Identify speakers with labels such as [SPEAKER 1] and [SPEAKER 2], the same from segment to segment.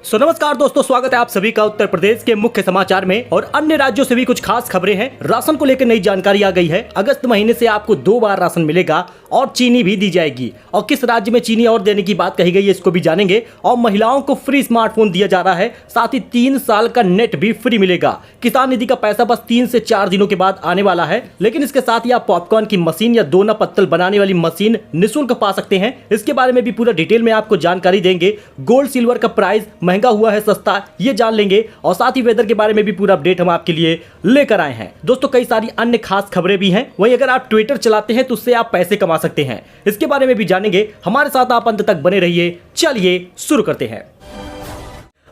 [SPEAKER 1] सो नमस्कार दोस्तों, स्वागत है आप सभी का उत्तर प्रदेश के मुख्य समाचार में। और अन्य राज्यों से भी कुछ खास खबरें हैं। राशन को लेकर नई जानकारी आ गई है। अगस्त महीने से आपको 2 बार राशन मिलेगा और चीनी भी दी जाएगी। और किस राज्य में चीनी और देने की बात कही गई है इसको भी जानेंगे। और महिलाओं को फ्री स्मार्टफोन दिया जा रहा है, साथ ही 3 साल का नेट भी फ्री मिलेगा। किसान निधि का पैसा बस 3 से 4 दिनों के बाद आने वाला है। लेकिन इसके साथ ही आप पॉपकॉर्न की मशीन या दोना पत्तल बनाने वाली मशीन निःशुल्क पा सकते हैं। इसके बारे में भी पूरा डिटेल में आपको जानकारी देंगे। गोल्ड सिल्वर का प्राइस महंगा हुआ है सस्ता, ये जान लेंगे। और साथ ही वेदर के बारे में भी पूरा अपडेट हम आपके लिए लेकर आए हैं। दोस्तों कई सारी अन्य खास खबरें भी हैं। वहीं अगर आप ट्विटर चलाते हैं तो उससे आप पैसे कमा सकते हैं, इसके बारे में भी जानेंगे। हमारे साथ आप अंत तक बने रहिए। चलिए शुरू करते हैं।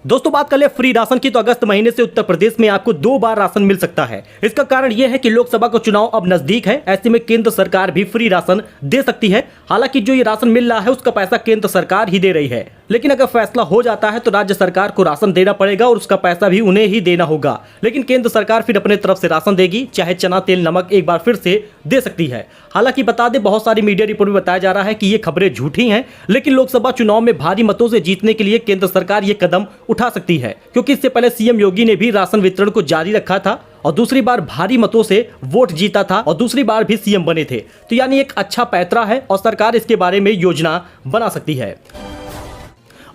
[SPEAKER 1] दोस्तों बात कर ले फ्री राशन की, तो अगस्त महीने से उत्तर प्रदेश में आपको 2 बार राशन मिल सकता है। इसका कारण यह है कि लोकसभा का चुनाव अब नजदीक है। ऐसे में केंद्र सरकार भी फ्री राशन दे सकती है। हालांकि जो ये राशन मिल रहा है उसका पैसा केंद्र सरकार ही दे रही है। लेकिन अगर फैसला हो जाता है तो राज्य सरकार को राशन देना पड़ेगा और उसका पैसा भी उन्हें ही देना होगा। लेकिन केंद्र सरकार फिर अपने तरफ से राशन देगी, चाहे चना तेल नमक एक बार फिर से दे सकती है। हालांकि बता दें, बहुत सारी मीडिया रिपोर्ट में बताया जा रहा है कि ये खबरें झूठी हैं। लेकिन लोकसभा चुनाव में भारी मतों से जीतने के लिए केंद्र सरकार ये कदम उठा सकती है, क्योंकि इससे पहले सीएम योगी ने भी राशन वितरण को जारी रखा था और दूसरी बार भारी मतों से वोट जीता था और दूसरी बार भी सीएम बने थे। तो यानी एक अच्छा पैंतरा है और सरकार इसके बारे में योजना बना सकती है।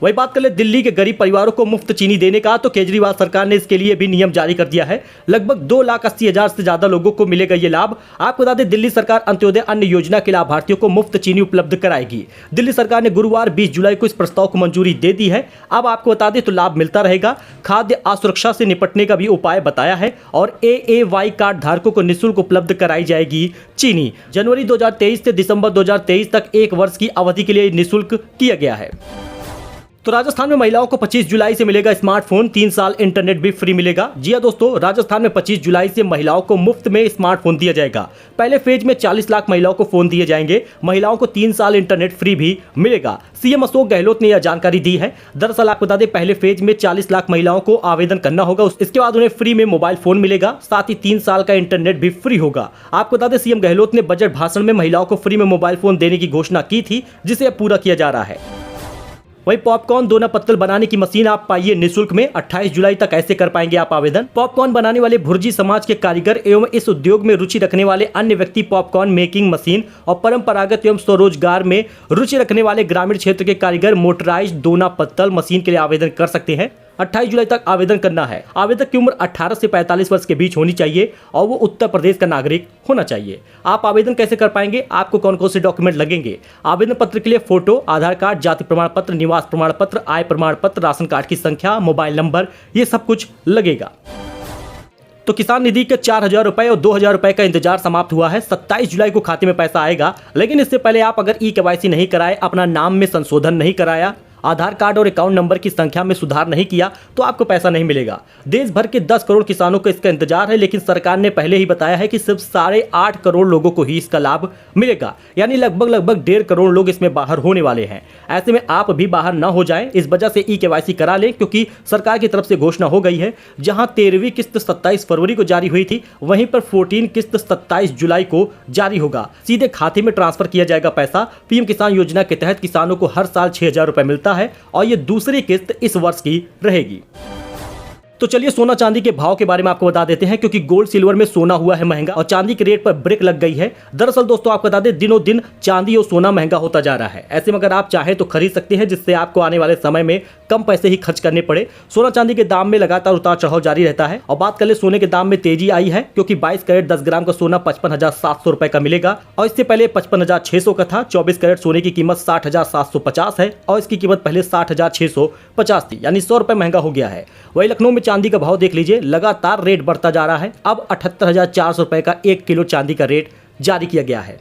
[SPEAKER 1] वही बात कर ले दिल्ली के गरीब परिवारों को मुफ्त चीनी देने का, तो केजरीवाल सरकार ने इसके लिए भी नियम जारी कर दिया है। लगभग 2,80,000 से ज्यादा लोगों को मिलेगा ये लाभ। आपको बता दें, दिल्ली सरकार अंत्योदय अन्न योजना के लाभार्थियों को मुफ्त चीनी उपलब्ध कराएगी। दिल्ली सरकार ने गुरुवार 20 जुलाई को इस प्रस्ताव को मंजूरी दे दी है। अब आपको बता दें तो लाभ मिलता रहेगा। खाद्य असुरक्षा से निपटने का भी उपाय बताया है और AAY कार्ड धारकों को निःशुल्क उपलब्ध कराई जाएगी चीनी। जनवरी 2023 से दिसंबर 2023 तक 1 वर्ष की अवधि के लिए निःशुल्क किया गया है। तो राजस्थान में महिलाओं को 25 जुलाई से मिलेगा स्मार्टफोन, 3 साल इंटरनेट भी फ्री मिलेगा। जी हां दोस्तों, राजस्थान में 25 जुलाई से महिलाओं को मुफ्त में स्मार्टफोन दिया जाएगा। पहले फेज में 40 लाख महिलाओं को फोन दिए जाएंगे। महिलाओं को 3 साल इंटरनेट फ्री भी मिलेगा। सीएम अशोक गहलोत ने यह जानकारी दी है। दरअसल आपको बता दें, पहले फेज में 40 लाख महिलाओं को आवेदन करना होगा। इसके बाद उन्हें फ्री में मोबाइल फोन मिलेगा, साथ ही 3 साल का इंटरनेट भी फ्री होगा। आपको बता दें, सीएम गहलोत ने बजट भाषण में महिलाओं को फ्री में मोबाइल फोन देने की घोषणा की थी, जिसे अब पूरा किया जा रहा है। वही पॉपकॉर्न दोना पत्तल बनाने की मशीन आप पाइए निःशुल्क में। 28 जुलाई तक ऐसे कर पाएंगे आप आवेदन। पॉपकॉर्न बनाने वाले भुर्जी समाज के कारीगर एवं इस उद्योग में रुचि रखने वाले अन्य व्यक्ति पॉपकॉर्न मेकिंग मशीन और परंपरागत एवं स्वरोजगार में रुचि रखने वाले ग्रामीण क्षेत्र के कारीगर मोटराइज दोना पत्तल मशीन के लिए आवेदन कर सकते हैं। 28 जुलाई तक आवेदन करना है। आवेदक की उम्र 18 से 45 वर्ष के बीच होनी चाहिए और वो उत्तर प्रदेश का नागरिक होना चाहिए। आप आवेदन कैसे कर पाएंगे, आपको कौन कौन से डॉक्यूमेंट लगेंगे? आवेदन पत्र के लिए फोटो, आधार कार्ड, जाति प्रमाण पत्र, निवास प्रमाण पत्र, आय प्रमाण पत्र, राशन कार्ड की संख्या, मोबाइल नंबर, ये सब कुछ लगेगा। तो किसान निधि के 4,000 रुपए और 2,000 रुपए का इंतजार समाप्त हुआ है। 27 जुलाई को खाते में पैसा आएगा। लेकिन इससे पहले आप अगर EKYC नहीं कराए, अपना नाम में संशोधन नहीं कराया, आधार कार्ड और अकाउंट नंबर की संख्या में सुधार नहीं किया, तो आपको पैसा नहीं मिलेगा। देश भर के 10 करोड़ किसानों को इसका इंतजार है। लेकिन सरकार ने पहले ही बताया है कि सिर्फ 8.5 करोड़ लोगों को ही इसका लाभ मिलेगा। यानी लगभग 1.5 करोड़ लोग इसमें बाहर होने वाले हैं। ऐसे में आप भी बाहर ना हो जाएं, इस वजह से EKYC करा लें, क्योंकि सरकार की तरफ से घोषणा हो गई है। जहां 13वीं किस्त 27 फरवरी को जारी हुई थी, वहीं पर 14 किस्त 27 जुलाई को जारी होगा। सीधे खाते में ट्रांसफर किया जाएगा पैसा। पीएम किसान योजना के तहत किसानों को हर साल 6,000 रुपए मिलता है और ये दूसरी किस्त इस वर्ष की रहेगी। तो चलिए सोना चांदी के भाव के बारे में आपको बता देते हैं, क्योंकि गोल्ड सिल्वर में सोना हुआ है महंगा और चांदी के रेट पर ब्रेक लग गई है। दरअसल दोस्तों आपको बता दें, दिनों दिन चांदी और सोना महंगा होता जा रहा है। ऐसे में अगर आप चाहें तो खरीद सकते हैं, जिससे आपको आने वाले समय में कम पैसे ही खर्च करने पड़े। सोना चांदी के दाम में लगातार उतार चढ़ाव जारी रहता है। और बात कर ले सोने के दाम में तेजी आई है, क्योंकि 22 कैरेट 10 ग्राम का सोना 55,700 रुपए का मिलेगा और इससे पहले 55,600 का था। 24 कैरेट सोने की कीमत 60,750 है और इसकी कीमत पहले 60,650 थी, यानी 100 रुपए महंगा हो गया है। वही लखनऊ में चांदी का भाव देख लीजिए, लगातार रेट बढ़ता जा रहा है। अब 78,400 रुपए का 1 किलो चांदी का रेट जारी किया गया है।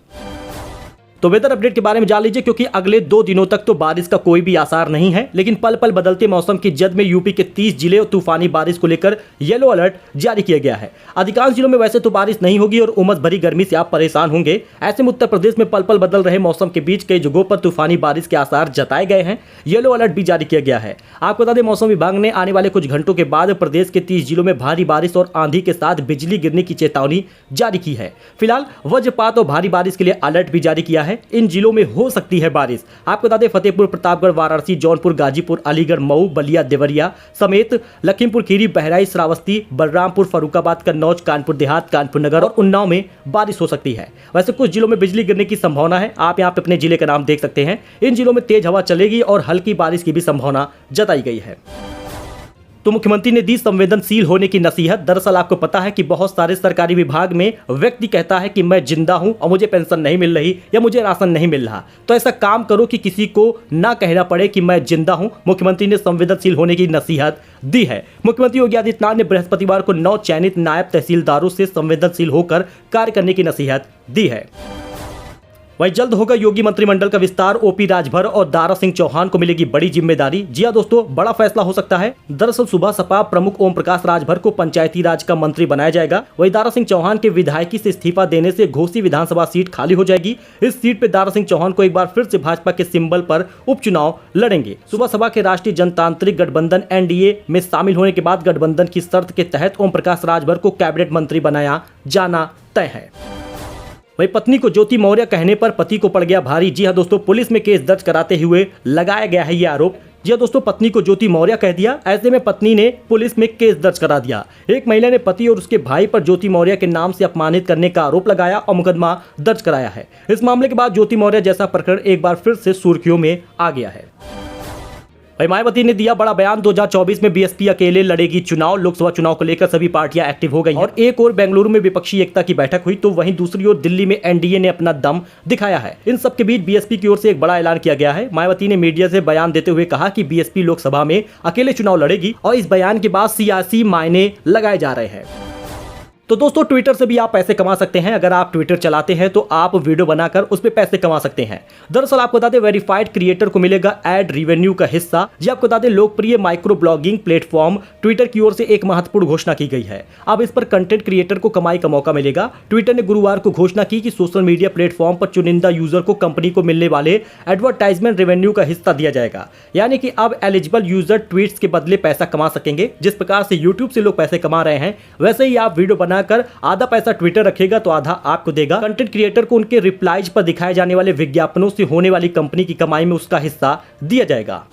[SPEAKER 1] तो वेदर अपडेट के बारे में जान लीजिए, क्योंकि अगले 2 दिनों तक तो बारिश का कोई भी आसार नहीं है। लेकिन पल पल बदलते मौसम की जद में यूपी के 30 जिले और तूफानी बारिश को लेकर येलो अलर्ट जारी किया गया है। अधिकांश जिलों में वैसे तो बारिश नहीं होगी और उमस भरी गर्मी से आप परेशान होंगे। ऐसे में उत्तर प्रदेश में पल पल बदल रहे मौसम के बीच कई जगहों पर तूफानी बारिश के आसार जताए गए हैं। येलो अलर्ट भी जारी किया गया है। आपको बता दें, मौसम विभाग ने आने वाले कुछ घंटों के बाद प्रदेश के 30 जिलों में भारी बारिश और आंधी के साथ बिजली गिरने की चेतावनी जारी की है। फिलहाल वज्रपात और भारी बारिश के लिए अलर्ट भी जारी किया है। है इन जिलों में हो सकती है बारिश। आपको बता दें फतेहपुर, प्रतापगढ़, वाराणसी, जौनपुर, गाजीपुर, अलीगढ़, मऊ, बलिया, देवरिया समेत लखीमपुर खीरी, बहराइच, श्रावस्ती, बलरामपुर, फर्रुखाबाद, कन्नौज, कानपुर देहात, कानपुर नगर और उन्नाव में बारिश हो सकती है। वैसे कुछ जिलों में बिजली गिरने की संभावना है। आप यहाँ पे अपने जिले का नाम देख सकते हैं। इन जिलों में तेज हवा चलेगी और हल्की बारिश की भी संभावना जताई गई है। तो मुख्यमंत्री ने दी संवेदनशील होने की नसीहत। दरअसल आपको पता है कि बहुत सारे सरकारी विभाग में व्यक्ति कहता है कि मैं जिंदा हूं और मुझे पेंशन नहीं मिल रही या मुझे राशन नहीं मिल रहा, तो ऐसा काम करो कि किसी को ना कहना पड़े कि मैं जिंदा हूं। मुख्यमंत्री ने संवेदनशील होने की नसीहत दी है। मुख्यमंत्री योगी आदित्यनाथ ने बृहस्पतिवार को 9 चयनित नायब तहसीलदारों से संवेदनशील होकर कार्य करने की नसीहत दी है। वहीं जल्द होगा योगी मंत्रिमंडल का विस्तार। ओपी राजभर और दारा सिंह चौहान को मिलेगी बड़ी जिम्मेदारी। जी हां दोस्तों, बड़ा फैसला हो सकता है। दरअसल सुबह सपा प्रमुख ओम प्रकाश राजभर को पंचायती राज का मंत्री बनाया जाएगा। वहीं दारा सिंह चौहान के विधायकी से इस्तीफा देने से घोसी विधानसभा सीट खाली हो जाएगी। इस सीट पर दारा सिंह चौहान को एक बार फिर से भाजपा के सिंबल पर उपचुनाव लड़ेंगे। सुबह सपा के राष्ट्रीय जनतांत्रिक गठबंधन एनडीए में शामिल होने के बाद गठबंधन की शर्त के तहत ओम प्रकाश राजभर को कैबिनेट मंत्री बनाया जाना तय है। वही पत्नी को ज्योति मौर्य कहने पर पति को पड़ गया भारी। जी हां दोस्तों, पुलिस में केस दर्ज कराते हुए लगाया गया है ये आरोप। जी हां दोस्तों, पत्नी को ज्योति मौर्य कह दिया, ऐसे में पत्नी ने पुलिस में केस दर्ज करा दिया। एक महिला ने पति और उसके भाई पर ज्योति मौर्य के नाम से अपमानित करने का आरोप लगाया और मुकदमा दर्ज कराया है। इस मामले के बाद ज्योति मौर्य जैसा प्रकरण एक बार फिर से सुर्खियों में आ गया है। वही मायावती ने दिया बड़ा बयान। 2024 में बीएसपी अकेले लड़ेगी चुनाव। लोकसभा चुनाव को लेकर सभी पार्टियां एक्टिव हो गई और एक और बेंगलुरु में विपक्षी एकता की बैठक हुई, तो वहीं दूसरी ओर दिल्ली में एनडीए ने अपना दम दिखाया है। इन सबके बीच बीएसपी की ओर से एक बड़ा ऐलान किया गया है। मायावती ने मीडिया से बयान देते हुए कहा कि बीएसपी लोकसभा में अकेले चुनाव लड़ेगी और इस बयान के बाद सियासी मायने लगाए जा रहे हैं। तो दोस्तों, ट्विटर से भी आप पैसे कमा सकते हैं। अगर आप ट्विटर चलाते हैं तो आप वीडियो बनाकर उस पर पैसे कमा सकते हैं। दरअसल आपको बता दें वेरीफाइड क्रिएटर को मिलेगा एड रेवेन्यू का हिस्सा। जी आपको बता दें लोकप्रिय माइक्रो ब्लॉगिंग प्लेटफॉर्म ट्विटर की ओर से एक महत्वपूर्ण घोषणा की गई है। अब इस पर कंटेंट क्रिएटर को कमाई का मौका मिलेगा। ट्विटर ने गुरुवार को घोषणा की कि सोशल मीडिया प्लेटफॉर्म पर चुनिंदा यूजर को कंपनी को मिलने वाले एडवर्टाइजमेंट रेवेन्यू का हिस्सा दिया जाएगा। यानी कि अब एलिजिबल यूजर ट्वीट्स के बदले पैसा कमा सकेंगे। जिस प्रकार से यूट्यूब से लोग पैसे कमा रहे हैं, वैसे ही आप वीडियो बनाकर आधा पैसा ट्विटर रखेगा तो आधा आपको देगा। कंटेंट क्रिएटर को उनके रिप्लाईज पर दिखाए जाने वाले विज्ञापनों से होने वाली कंपनी की कमाई में उसका हिस्सा दिया जाएगा।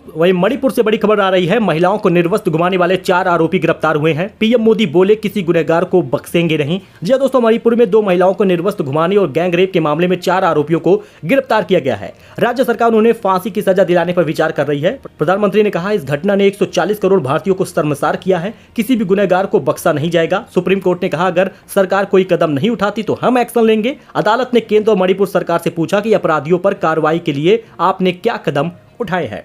[SPEAKER 1] वहीं मणिपुर से बड़ी खबर आ रही है। महिलाओं को निर्वस्त्र घुमाने वाले 4 आरोपी गिरफ्तार हुए हैं। पीएम मोदी बोले किसी गुनहगार को बख्शेंगे नहीं। जी हां दोस्तों, मणिपुर में 2 महिलाओं को निर्वस्त्र घुमाने और गैंग रेप के मामले में 4 आरोपियों को गिरफ्तार किया गया है। राज्य सरकार उन्हें फांसी की सजा दिलाने पर विचार कर रही है। प्रधानमंत्री ने कहा इस घटना ने 140 करोड़ भारतीयों को शर्मसार किया है। किसी भी गुनहगार को बख्शा नहीं जाएगा। सुप्रीम कोर्ट ने कहा अगर सरकार कोई कदम नहीं उठाती तो हम एक्शन लेंगे। अदालत ने केंद्र और मणिपुर सरकार से पूछा कि अपराधियों पर कार्रवाई के लिए आपने क्या कदम उठाए हैं।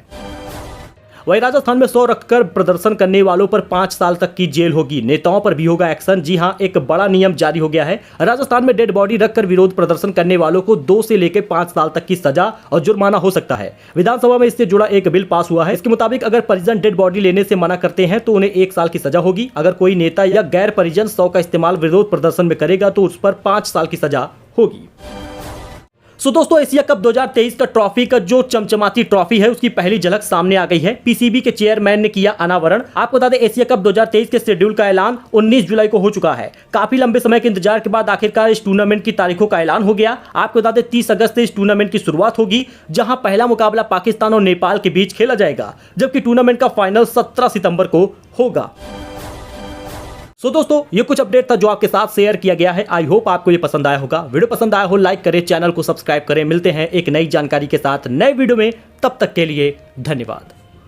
[SPEAKER 1] वहीं राजस्थान में 100 रखकर प्रदर्शन करने वालों पर 5 साल तक की जेल होगी। नेताओं पर भी होगा एक्शन। जी हां, एक बड़ा नियम जारी हो गया है। राजस्थान में डेड बॉडी रखकर विरोध प्रदर्शन करने वालों को 2 से लेकर 5 साल तक की सजा और जुर्माना हो सकता है। विधानसभा में इससे जुड़ा एक बिल पास हुआ है। इसके मुताबिक अगर परिजन डेड बॉडी लेने से मना करते हैं तो उन्हें 1 साल की सजा होगी। अगर कोई नेता या गैर परिजन 100 का इस्तेमाल विरोध प्रदर्शन में करेगा तो उस पर 5 साल की सजा होगी। सो दोस्तों, एशिया कप 2023 का ट्रॉफी का जो चमचमाती ट्रॉफी है उसकी पहली झलक सामने आ गई है। पीसीबी के चेयरमैन ने किया अनावरण। आपको बता दें एशिया कप 2023 के शेड्यूल का ऐलान 19 जुलाई को हो चुका है। काफी लंबे समय के इंतजार के बाद आखिरकार इस टूर्नामेंट की तारीखों का ऐलान हो गया। आपको बता दें 30 अगस्त से इस टूर्नामेंट की शुरुआत होगी, जहां पहला मुकाबला पाकिस्तान और नेपाल के बीच खेला जाएगा, जबकि टूर्नामेंट का फाइनल 17 सितंबर को होगा। सो दोस्तों, ये कुछ अपडेट था जो आपके साथ शेयर किया गया है। आई होप आपको ये पसंद आया होगा। वीडियो पसंद आया हो लाइक करें, चैनल को सब्सक्राइब करें। मिलते हैं एक नई जानकारी के साथ नए वीडियो में। तब तक के लिए धन्यवाद।